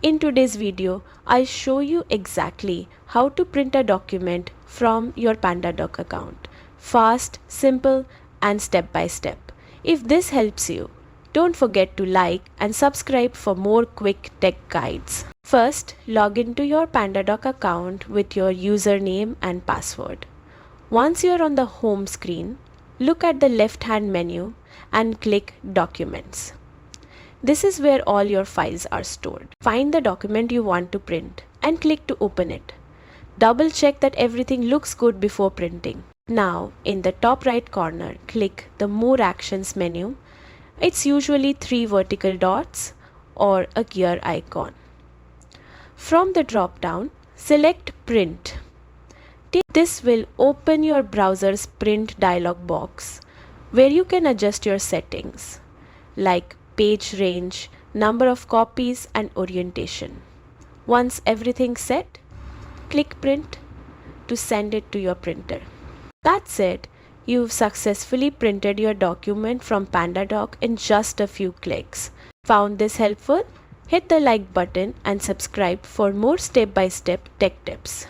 In today's video, I'll show you exactly how to print a document from your PandaDoc account. Fast, simple, and step by step. If this helps you, don't forget to like and subscribe for more quick tech guides. First, log into your PandaDoc account with your username and password. Once you're on the home screen, look at the left-hand menu and click Documents. This is where all your files are stored. Find the document you want to print and click to open it. Double check that everything looks good before printing. Now, in the top right corner, click the More Actions menu. It's usually 3 vertical dots or a gear icon. From the drop-down, select Print. This will open your browser's print dialog box where you can adjust your settings like page range, number of copies, and orientation. Once everything's set, click Print to send it to your printer. That's it. You've successfully printed your document from PandaDoc in just a few clicks. Found this helpful? Hit the like button and subscribe for more step-by-step tech tips.